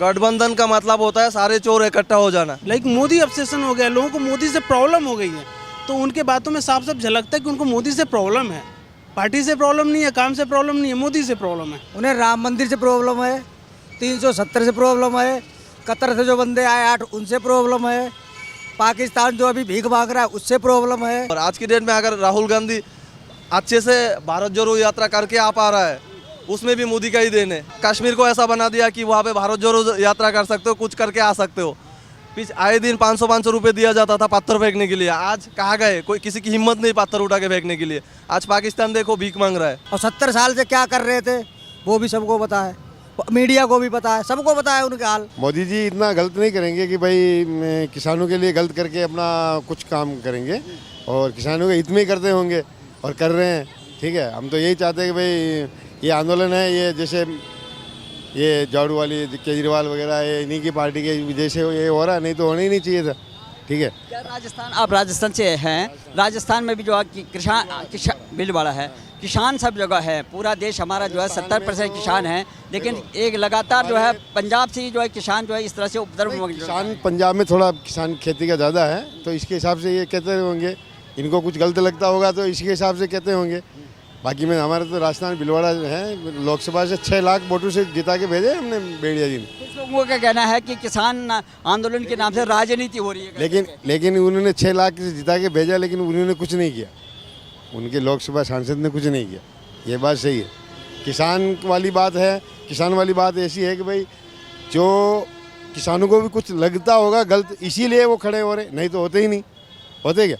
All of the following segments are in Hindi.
गठबंधन का मतलब होता है सारे चोर इकट्ठा हो जाना। लाइक मोदी ऑब्सेशन हो गया, लोगों को मोदी से प्रॉब्लम हो गई है। तो उनके बातों में साफ साफ झलकता है कि उनको मोदी से प्रॉब्लम है। पार्टी से प्रॉब्लम नहीं है, काम से प्रॉब्लम नहीं है, मोदी से प्रॉब्लम है। उन्हें राम मंदिर से प्रॉब्लम है, 370 से प्रॉब्लम है, कतर से जो बंदे आए 8 उनसे प्रॉब्लम है, पाकिस्तान जो अभी भीख मांग रहा है उससे प्रॉब्लम है। और आज की डेट में अगर राहुल गांधी अच्छे से भारत जोड़ो यात्रा करके आ पा रहा है, उसमें भी मोदी का ही देन है। कश्मीर को ऐसा बना दिया कि वहाँ पे भारत जोड़ो यात्रा कर सकते हो, कुछ करके आ सकते हो। आए दिन 500 रुपए दिया जाता था पत्थर फेंकने के लिए, आज कहाँ गए? कोई किसी की हिम्मत नहीं पत्थर उठा के फेंकने के लिए। आज पाकिस्तान देखो भीख मांग रहा है। और 70 साल से क्या कर रहे थे वो भी सबको पता है, मीडिया को भी पता है, सबको पता है उनका हाल। मोदी जी इतना गलत नहीं करेंगे कि भाई किसानों के लिए गलत करके अपना कुछ काम करेंगे, और किसानों के हित में ही करते होंगे और कर रहे हैं। ठीक है, हम तो यही चाहते हैं कि भाई ये आंदोलन है, ये जैसे ये झाड़ू वाली केजरीवाल वगैरह ये इन्हीं की पार्टी के वजह से ये हो रहा है, नहीं तो होना ही नहीं चाहिए था। ठीक है, क्या राजस्थान, आप राजस्थान से हैं, राजस्थान में भी जो है किसान भीलवाड़ा है, किसान सब जगह है, पूरा देश हमारा जो है 70% किसान है, लेकिन एक लगातार जो है पंजाब से ही जो है किसान जो है इस तरह से उपद्रव। किसान पंजाब में थोड़ा किसान खेती का ज़्यादा है, तो इसके हिसाब से ये कहते होंगे, इनको कुछ गलत लगता होगा तो इसके हिसाब से कहते होंगे। बाकी में हमारा तो राजस्थान भीलवाड़ा है, लोकसभा से 6 लाख वोटों से जिता के भेजे हमने बेड़िया जी ने। कुछ लोगों का कहना है कि किसान आंदोलन के नाम से राजनीति हो रही है, लेकिन उन्होंने 6 लाख से जिता के भेजा, लेकिन उन्होंने कुछ नहीं किया, उनके लोकसभा सांसद ने कुछ नहीं किया। ये बात सही है। किसान वाली बात है, किसान वाली बात ऐसी है कि भाई जो किसानों को भी कुछ लगता होगा गलत, इसीलिए वो खड़े हो रहे, नहीं तो होते ही नहीं। होते क्या?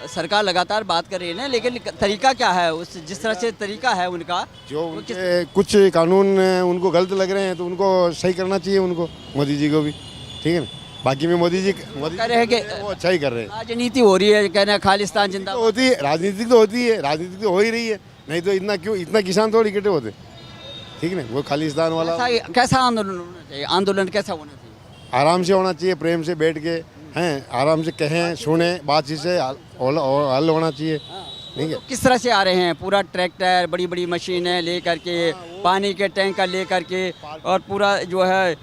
सरकार लगातार बात कर रही है ना, लेकिन तरीका क्या है, उस जिस तरह से तरीका है उनका, जो उनके कुछ कानून उनको गलत लग रहे हैं तो उनको सही करना चाहिए, उनको मोदी जी को भी। ठीक है ना, बाकी में मोदी जी कह रहे हैं कि वो अच्छा ही कर रहे हैं। राजनीति हो रही है, कह रहे हैं खालिस्तान जिंदाबाद। होती है राजनीति, तो होती है, राजनीति तो हो ही रही है, नहीं तो इतना किसान थोड़ी इकट्ठे होते। ठीक है ना, वो खालिस्तान वाला कैसा आंदोलन होना चाहिए? आंदोलन कैसा होना चाहिए? आराम से होना चाहिए, प्रेम से बैठ के हैं, आराम से कहें, सुने, बातचीत से हल होना चाहिए। ठीक है, किस तरह से आ रहे हैं? पूरा ट्रैक्टर, बड़ी बड़ी मशीनें ले करके, पानी के टैंकर ले करके, और पूरा जो है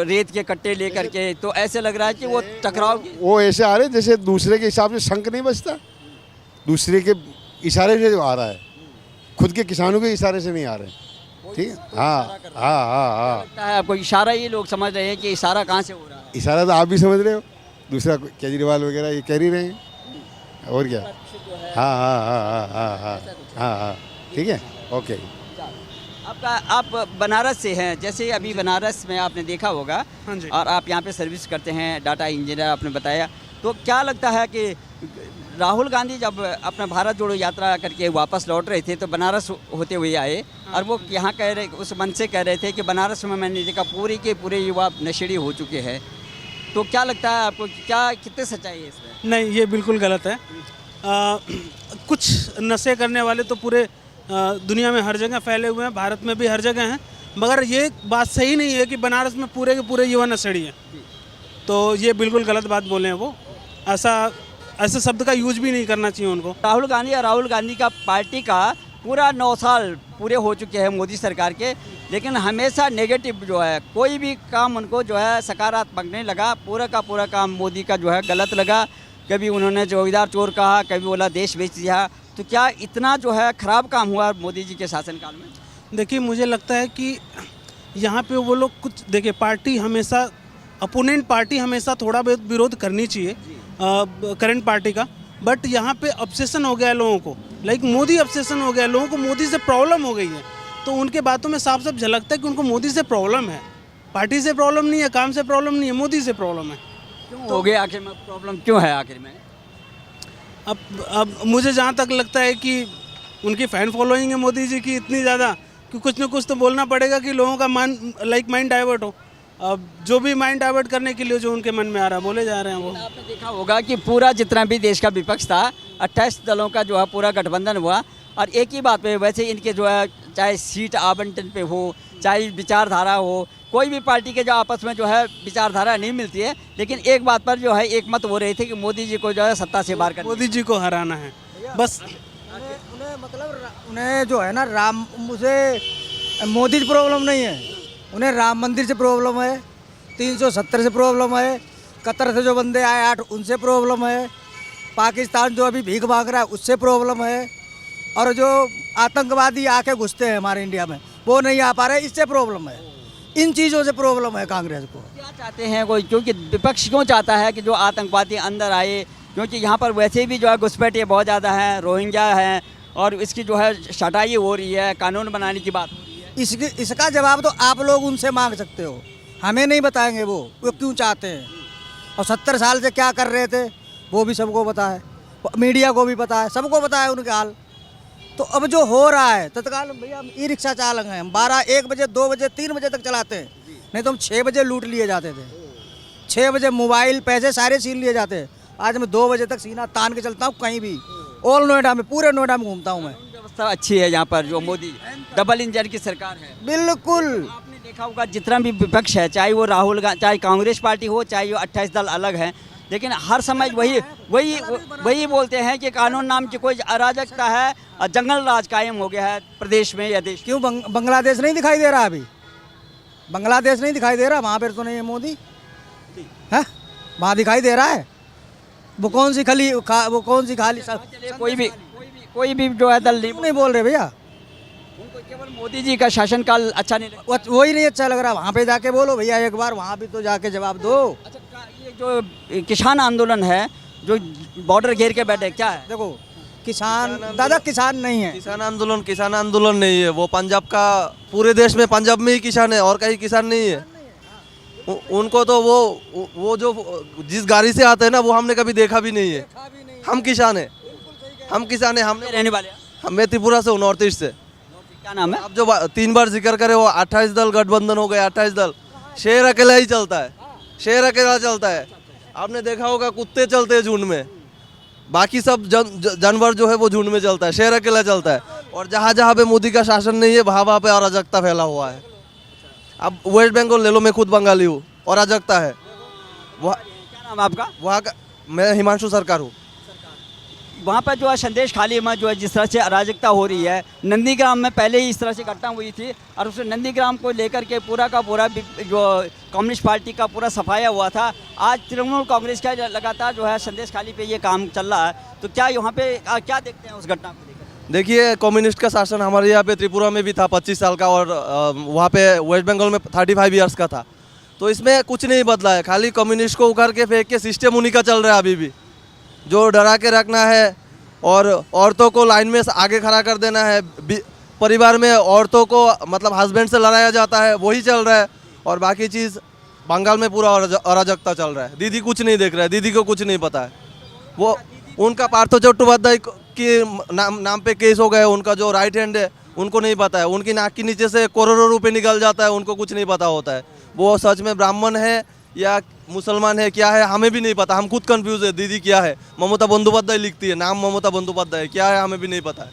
रेत के कट्टे ले करके, तो ऐसे लग रहा है कि वो टकराव, वो ऐसे आ रहे हैं जैसे दूसरे के हिसाब से शंख नहीं बजता, दूसरे के इशारे से आ रहा है, खुद के किसानों के इशारे से नहीं आ रहे। ठीक है, हाँ हाँ हाँ हाँ, लगता है आपको इशारा ही लोग समझ रहे हैं कि इशारा कहाँ से हो रहा है? इशारा तो आप भी समझ रहे हो, दूसरा केजरीवाल वगैरह ये कह ही रहे हैं, और क्या। हाँ हाँ हाँ हाँ हाँ हाँ हाँ हाँ, ठीक है, ओके। आप बनारस से हैं, जैसे अभी बनारस में आपने देखा होगा, हाँ जी। और आप यहाँ पे सर्विस करते हैं, डाटा इंजीनियर आपने बताया, तो क्या लगता है कि राहुल गांधी जब अपना भारत जोड़ो यात्रा करके वापस लौट रहे थे तो बनारस होते हुए आए, और वो यहाँ कह रहे, उस मन से कह रहे थे कि बनारस में मैंने देखा पूरे के पूरे युवा नशेड़ी हो चुके हैं, तो क्या लगता है आपको, क्या कितने सच्चाई है इसमें? नहीं, ये बिल्कुल गलत है। कुछ नशे करने वाले तो पूरे दुनिया में हर जगह फैले हुए हैं, भारत में भी हर जगह हैं, मगर ये बात सही नहीं है कि बनारस में पूरे के पूरे युवा नशेड़ी हैं। तो ये बिल्कुल गलत बात बोले हैं वो, ऐसे शब्द का यूज भी नहीं करना चाहिए उनको। राहुल गांधी का पार्टी का पूरा 9 साल पूरे हो चुके हैं मोदी सरकार के, लेकिन हमेशा नेगेटिव जो है, कोई भी काम उनको जो है सकारात्मक नहीं लगा, पूरा का पूरा काम मोदी का जो है गलत लगा। कभी उन्होंने चौकीदार चोर कहा, कभी बोला देश बेच दिया, तो क्या इतना जो है ख़राब काम हुआ मोदी जी के शासनकाल में? देखिए, मुझे लगता है कि यहाँ पे वो लोग कुछ, देखिए पार्टी हमेशा, अपोनेंट पार्टी हमेशा थोड़ा बहुत विरोध करनी चाहिए करंट पार्टी का, बट यहाँ पे ऑब्सेशन हो गया है लोगों को, लाइक मोदी ऑब्सेशन हो गया है लोगों को, मोदी से प्रॉब्लम हो गई है। तो उनके बातों में साफ साफ झलकता है कि उनको मोदी से प्रॉब्लम है, पार्टी से प्रॉब्लम नहीं है, काम से प्रॉब्लम नहीं है, मोदी से प्रॉब्लम है। क्यों हो गया आखिर में प्रॉब्लम, क्यों है आखिर में? अब मुझे जहाँ तक लगता है कि उनकी फ़ैन फॉलोइंग है मोदी जी की इतनी ज़्यादा कि कुछ न कुछ तो बोलना पड़ेगा कि लोगों का माइंड डाइवर्ट हो। अब जो भी माइंड डाइवर्ट करने के लिए जो उनके मन में आ रहा है बोले जा रहे हैं वो। आपने देखा होगा कि पूरा जितना भी देश का विपक्ष था, 28 दलों का जो है पूरा गठबंधन हुआ, और एक ही बात पे, वैसे इनके जो है चाहे सीट आवंटन पे हो, चाहे विचारधारा हो, कोई भी पार्टी के जो आपस में जो है विचारधारा नहीं मिलती है, लेकिन एक बात पर जो है एक मत हो रहे थे कि मोदी जी को जो है सत्ता से बाहर करना, मोदी जी को हराना है बस। उन्हें मतलब उन्हें जो है ना, राम, मुझे मोदी की प्रॉब्लम नहीं है, उन्हें राम मंदिर से प्रॉब्लम है, 370 से प्रॉब्लम है, कतर से जो बंदे आए 8 उनसे प्रॉब्लम है, पाकिस्तान जो अभी भीख मांग रहा है उससे प्रॉब्लम है, और जो आतंकवादी आके घुसते हैं हमारे इंडिया में वो नहीं आ पा रहे, इससे प्रॉब्लम है। इन चीज़ों से प्रॉब्लम है कांग्रेस को। क्या चाहते हैं कोई, क्योंकि विपक्ष क्यों चाहता है कि जो आतंकवादी अंदर आए, क्योंकि यहाँ पर वैसे भी जो है घुसपैठिए बहुत ज़्यादा हैं, रोहिंग्या हैं, और इसकी जो है छटाई हो रही है, कानून बनाने की बात हो रही है। इसका जवाब तो आप लोग उनसे मांग सकते हो, हमें नहीं बताएंगे वो क्यों चाहते हैं। और 70 साल से क्या कर रहे थे वो भी सबको पता है, मीडिया को भी पता है, सबको पता है उनके हाल। तो अब जो हो रहा है तत्काल, भैया हम ई रिक्शा चालक हैं, हम 12, 1 बजे, 2 बजे, 3 बजे तक चलाते हैं, नहीं तो हम 6 बजे लूट लिए जाते थे। 6 बजे मोबाइल पैसे सारे छीन लिए जाते हैं। आज मैं 2 बजे तक सीना तान के चलता हूँ कहीं भी, ऑल नोएडा में, पूरे नोएडा में घूमता हूँ मैं। व्यवस्था अच्छी है यहाँ पर, जो मोदी डबल इंजन की सरकार है। बिल्कुल। आपने देखा होगा जितना भी विपक्ष है, चाहे वो राहुल गांधी, चाहे कांग्रेस पार्टी हो, चाहे वो 28 दल अलग हैं, लेकिन हर समय वही बोलते हैं कि कानून नाम की कोई अराजकता है और जंगल राज कायम हो गया है प्रदेश में या देश। क्यों बांग्लादेश नहीं दिखाई दे रहा अभी? बांग्लादेश नहीं दिखाई दे रहा, वहाँ पर तो नहीं है मोदी है, वहाँ दिखाई दे रहा है। वो कौन सी खाली कोई भी जो है दल नहीं बोल रहे भैया, उनको केवल मोदी जी का शासनकाल अच्छा नहीं लगा। वही नहीं अच्छा लग रहा। वहाँ पे जाके बोलो भैया एक बार, वहाँ भी तो जाके जवाब दो। अच्छा, ये जो किसान आंदोलन है जो बॉर्डर घेर के बैठे, क्या है? देखो किसान दादा किसान नहीं है, किसान आंदोलन नहीं है। वो पंजाब का, पूरे देश में पंजाब में ही किसान है और कहीं किसान नहीं है। उनको तो वो जो जिस गाड़ी से आते हैं ना वो हमने कभी देखा भी नहीं है। हम किसान हैं, हमने रहने वाले हैं? हमें त्रिपुरा से हूँ, नॉर्थ ईस्ट से। क्या नाम है? आप जो 3 बार जिक्र करे वो 28 दल गठबंधन हो गए, 28 दल। शेर अकेला ही चलता है, शेर अकेला चलता है। आपने देखा होगा कुत्ते चलते हैं झुंड में, बाकी सब जानवर जो है वो झुंड में चलता है, शेर अकेला चलता है। और जहाँ जहाँ पे मोदी का शासन नहीं है वहाँ पे अराजकता फैला हुआ है। अब वेस्ट बंगाल ले लो, मैं खुद बंगाली हूँ, अराजकता है वहाँ। क्या नाम है आपका? वहाँ का मैं हिमांशु सरकार हूँ। वहाँ पर जो है संदेश खाली में जो है जिस तरह से अराजकता हो रही है, नंदीग्राम में पहले ही इस तरह से घटना हुई थी, और उस नंदीग्राम को लेकर के पूरा का पूरा जो कम्युनिस्ट पार्टी का पूरा सफाया हुआ था। आज तृणमूल कांग्रेस का लगातार जो है संदेश खाली पे ये काम चल रहा है, तो क्या यहाँ पे क्या देखते हैं उस घटना को लेकर? देखिए, कम्युनिस्ट का शासन हमारे यहाँ पे त्रिपुरा में भी था 25 साल का, और वहाँ पे वेस्ट बंगाल में 35 ईयर्स का था। तो इसमें कुछ नहीं बदला है, खाली कम्युनिस्ट को उखाड़ के फेंक के सिस्टम उन्हीं का चल रहा है अभी भी। जो डरा के रखना है और औरतों को लाइन में आगे खड़ा कर देना है, परिवार में औरतों को मतलब हस्बैंड से लड़ाया जाता है, वही चल रहा है। और बाकी चीज़ बंगाल में पूरा अराजकता चल रहा है। दीदी कुछ नहीं देख रहा है, दीदी को कुछ नहीं पता है। वो उनका पार्थो चट्टोपाध्याय के नाम पे केस हो गए, उनका जो राइट हैंड है उनको नहीं पता है। उनकी नाक के नीचे से करोड़ों रुपए निकल जाता है, उनको कुछ नहीं पता होता है। वो सच में ब्राह्मण है या मुसलमान है, क्या है हमें भी नहीं पता। हम खुद कंफ्यूज है, दीदी क्या है। ममता बंदोपाध्याय लिखती है, नाम ममता बंदोपाध्याय, क्या है हमें भी नहीं पता है।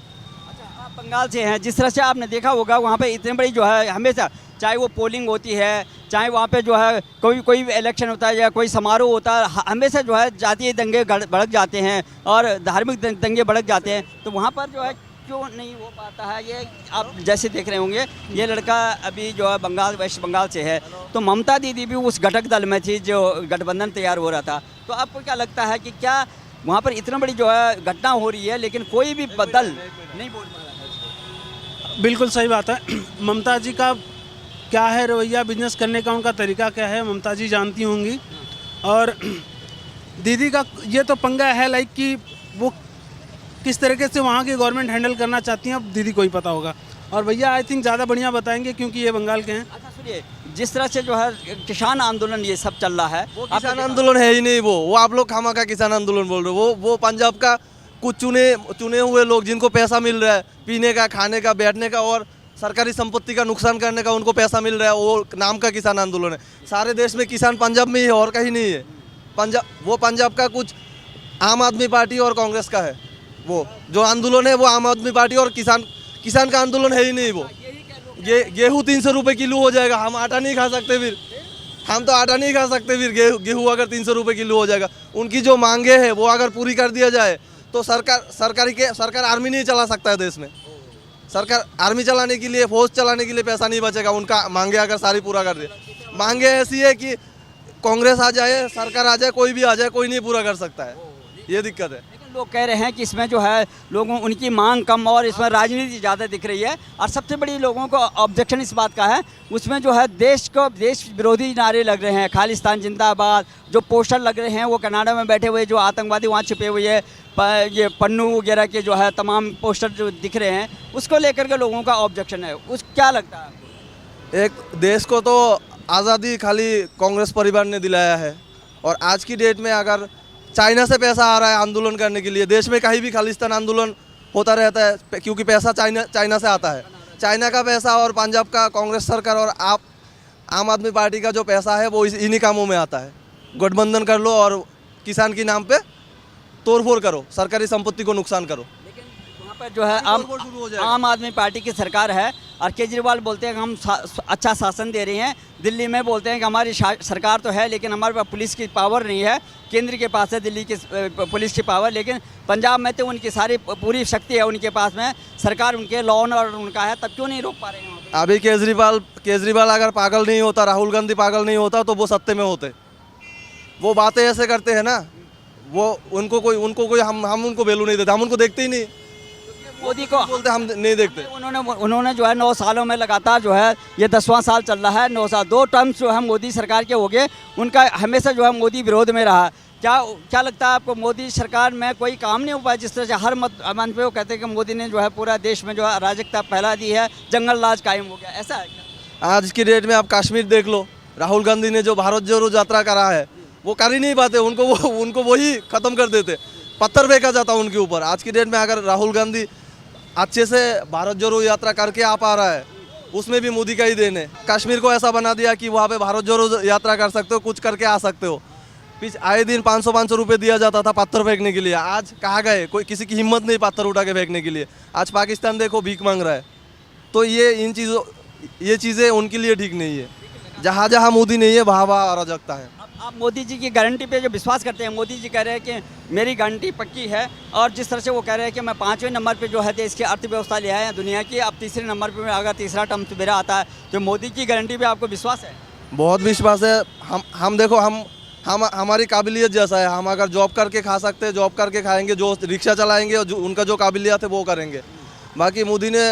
अच्छा, आप बंगाल से हैं, जिस तरह से आपने देखा होगा वहाँ पे इतनी बड़ी जो है हमेशा, चाहे वो पोलिंग होती है, चाहे वहाँ पे जो है कोई इलेक्शन होता है या कोई समारोह होता है, हमेशा जो है जातीय दंगे भड़क जाते हैं और धार्मिक दंगे भड़क जाते हैं। तो वहाँ पर जो है क्यों नहीं हो पाता है? ये आप जैसे देख रहे होंगे, ये लड़का अभी जो है वेस्ट बंगाल से है, तो ममता दीदी भी उस घटक दल में थी जो गठबंधन तैयार हो रहा था। तो आपको क्या लगता है कि क्या वहाँ पर इतना बड़ी जो है घटना हो रही है लेकिन कोई भी दल नहीं बोल पा रहा है? बिल्कुल सही बात है। ममता जी का क्या है रवैया, बिजनेस करने का उनका तरीका क्या है, ममता जी जानती होंगी। और दीदी का ये तो पंगा है लाइक कि वो किस तरीके से वहाँ की गवर्नमेंट हैंडल करना चाहती हैं, अब दीदी को ही पता होगा। और भैया आई थिंक ज़्यादा बढ़िया बताएंगे क्योंकि ये बंगाल के हैं। अच्छा सुनिए, जिस तरह से जो है किसान आंदोलन ये सब चल रहा है, वो किसान आंदोलन है ही नहीं। वो आप लोग खामा का किसान आंदोलन बोल रहे हो। वो पंजाब का कुछ चुने हुए लोग जिनको पैसा मिल रहा है पीने का, खाने का, बैठने का और सरकारी संपत्ति का नुकसान करने का, उनको पैसा मिल रहा है, वो नाम का किसान आंदोलन है। सारे देश में किसान पंजाब में ही है और कहीं नहीं है। पंजाब का कुछ आम आदमी पार्टी और कांग्रेस का है। वो जो आंदोलन है वो आम आदमी पार्टी और किसान का आंदोलन है ही नहीं। वो गेहूँ 300 रुपये किलो हो जाएगा, हम आटा नहीं खा सकते फिर। हम तो आटा नहीं खा सकते फिर। गेहूँ अगर 300 रुपये किलो हो जाएगा, उनकी जो मांगे हैं वो अगर पूरी कर दिया जाए तो सरकार आर्मी नहीं चला सकता है देश में। सरकार आर्मी चलाने के लिए, फौज चलाने के लिए पैसा नहीं बचेगा उनका। मांगे अगर सारी पूरा कर दे, मांगे ऐसी है कि कांग्रेस आ जाए, सरकार आ जाए, कोई भी आ जाए, कोई नहीं पूरा कर सकता है। ये दिक्कत है। लेकिन लोग कह रहे हैं कि इसमें जो है लोगों उनकी मांग कम और इसमें राजनीति ज़्यादा दिख रही है। और सबसे बड़ी लोगों को ऑब्जेक्शन इस बात का है, उसमें जो है देश विरोधी नारे लग रहे हैं, खालिस्तान जिंदाबाद। जो पोस्टर लग रहे हैं वो कनाडा में बैठे हुए जो आतंकवादी वहाँ छुपे हुए हैं, ये पन्नू वगैरह के जो है तमाम पोस्टर जो दिख रहे हैं, उसको लेकर के लोगों का ऑब्जेक्शन है। उस क्या लगता है आपको? एक देश को तो आज़ादी खाली कांग्रेस परिवार ने दिलाया है, और आज की डेट में अगर चाइना से पैसा आ रहा है आंदोलन करने के लिए, देश में कहीं भी खालिस्तान आंदोलन होता रहता है क्योंकि पैसा चाइना से आता है। चाइना का पैसा और पंजाब का कांग्रेस सरकार और आम आदमी पार्टी का जो पैसा है वो इन्हीं कामों में आता है। गठबंधन कर लो और किसान के नाम पे तोड़फोड़ करो, सरकारी संपत्ति को नुकसान करो। लेकिन वहाँ पर जो है आम आदमी पार्टी की सरकार है और केजरीवाल बोलते हैं कि हम अच्छा शासन दे रहे हैं। दिल्ली में बोलते हैं कि हमारी सरकार तो है लेकिन हमारे पास पुलिस की पावर नहीं है। केंद्र के पास है दिल्ली की पुलिस की पावर, लेकिन पंजाब में तो उनकी सारी पूरी शक्ति है उनके पास में, सरकार उनके लॉ और उनका है, तब क्यों नहीं रोक पा रहे हैं वहाँ पे? अभी केजरीवाल अगर पागल नहीं होता, राहुल गांधी पागल नहीं होता तो वो सत्ते में होते। वो बातें ऐसे करते हैं ना, वो उनको कोई हम उनको वैल्यू नहीं देते, हम उनको देखते ही नहीं। मोदी को बोलते हम नहीं देखते। उन्होंने जो है 9 सालों में लगातार जो है ये 10वां साल चल रहा है, 9 साल 2 टर्म्स जो है मोदी सरकार के हो गए, उनका हमेशा जो है मोदी विरोध में रहा। क्या लगता है आपको, मोदी सरकार में कोई काम नहीं हो पाया? जिस तरह से हर मंच पे वो कहते हैं कि मोदी ने जो है पूरा देश में जो है अराजकता फैला दी है, जंगल राज कायम हो गया, ऐसा है क्या? आज की डेट में आप कश्मीर देख लो, राहुल गांधी ने जो भारत जोड़ो यात्रा करा है वो कर ही नहीं पाते, उनको वही ख़त्म कर देते, पत्थर फेंका जाता उनके ऊपर। आज की डेट में अगर राहुल गांधी अच्छे से भारत जोड़ो यात्रा करके आ पा रहा है, उसमें भी मोदी का ही देन है। कश्मीर को ऐसा बना दिया कि वहाँ पे भारत जोड़ो यात्रा कर सकते हो, कुछ करके आ सकते हो। आए दिन 500 रुपये दिया जाता था पत्थर फेंकने के लिए, आज कहाँ गए? कोई किसी की हिम्मत नहीं पत्थर उठा के फेंकने के लिए। आज पाकिस्तान देखो भीख मांग रहा है। तो ये चीज़ें उनके लिए ठीक नहीं है। जहाँ जहाँ मोदी नहीं है वहाँ अराजकता है। आप मोदी जी की गारंटी पे जो विश्वास करते हैं, मोदी जी कह रहे हैं कि मेरी गारंटी पक्की है, और जिस तरह से वो कह रहे हैं कि मैं 5वें नंबर पे जो है देश की अर्थव्यवस्था ले आए हैं दुनिया की, अब 3रे नंबर पे अगर 3रा टर्म मेरा आता है, तो मोदी की गारंटी पे आपको विश्वास है? बहुत विश्वास है। हम देखो, हमारी काबिलियत जैसा है, हम अगर जॉब करके खा सकते हैं, जॉब करके खाएंगे, जो रिक्शा चलाएंगे और उनका जो काबिलियत है वो करेंगे। बाकी मोदी ने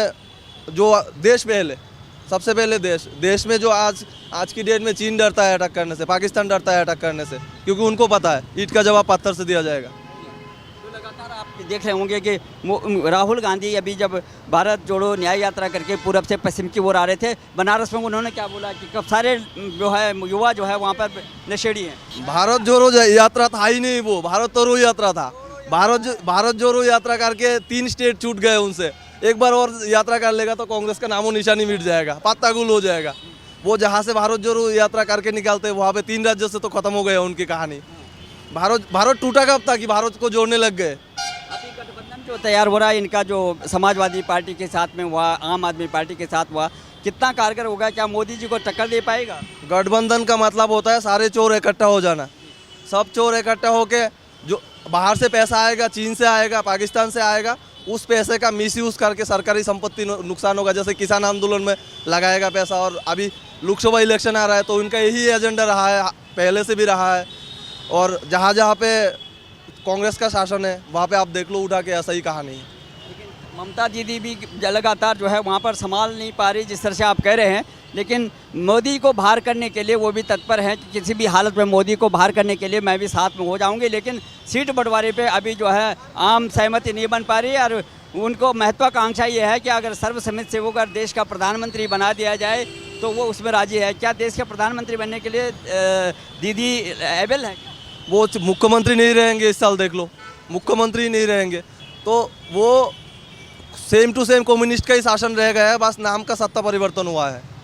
जो देश पहले, सबसे पहले देश में जो आज की डेट में चीन डरता है अटैक करने से, पाकिस्तान डरता है अटैक करने से, क्योंकि उनको पता है ईंट का जवाब पत्थर से दिया जाएगा। तो लगातार आप देख रहे होंगे कि राहुल गांधी अभी जब भारत जोड़ो न्याय यात्रा करके पूरब से पश्चिम की ओर आ रहे थे, बनारस में उन्होंने क्या बोला कि कब सारे जो है युवा जो है वहाँ पर नशेड़ी हैं। भारत जोड़ो यात्रा था ही नहीं, वो भारत तोड़ो यात्रा था। भारत जोड़ो यात्रा करके 3 स्टेट छूट गए उनसे। एक बार और यात्रा कर लेगा तो कांग्रेस का नामो निशानी मिट जाएगा, पत्ता गुल हो जाएगा। वो जहाँ से भारत जोड़ो यात्रा करके निकालते वहाँ पे 3 राज्यों से तो खत्म हो गया उनकी कहानी। भारत टूटा कब था कि भारत को जोड़ने लग गए। अभी गठबंधन जो तैयार हो रहा है इनका, जो समाजवादी पार्टी के साथ में हुआ, आम आदमी पार्टी के साथ हुआ, कितना कारगर होगा? क्या मोदी जी को टक्कर दे पाएगा? गठबंधन का मतलब होता है सारे चोर इकट्ठा हो जाना। सब चोर इकट्ठा होके, जो बाहर से पैसा आएगा, चीन से आएगा, पाकिस्तान से आएगा, उस पैसे का मिसयूज़ करके सरकारी संपत्ति नुकसान होगा। जैसे किसान आंदोलन में लगाएगा पैसा, और अभी लोकसभा इलेक्शन आ रहा है तो इनका यही एजेंडा रहा है, पहले से भी रहा है। और जहाँ जहाँ पे कांग्रेस का शासन है वहाँ पे आप देख लो उठा के ऐसा ही कहानी है। ममता दीदी भी लगातार जो है वहाँ पर संभाल नहीं पा रही, जिस तरह से आप कह रहे हैं, लेकिन मोदी को बाहर करने के लिए वो भी तत्पर हैं कि किसी भी हालत में मोदी को बाहर करने के लिए मैं भी साथ में हो जाऊंगी। लेकिन सीट बंटवारे पे अभी जो है आम सहमति नहीं बन पा रही है, और उनको महत्वाकांक्षा ये है कि अगर सर्वसम्मति से होकर देश का प्रधानमंत्री बना दिया जाए तो वो उसमें राजी है। क्या देश के प्रधानमंत्री बनने के लिए दीदी एबल है? वो मुख्यमंत्री नहीं रहेंगे इस साल, देख लो, मुख्यमंत्री नहीं रहेंगे तो वो सेम टू सेम कम्युनिस्ट का ही शासन रह गया है, बस नाम का सत्ता परिवर्तन हुआ है।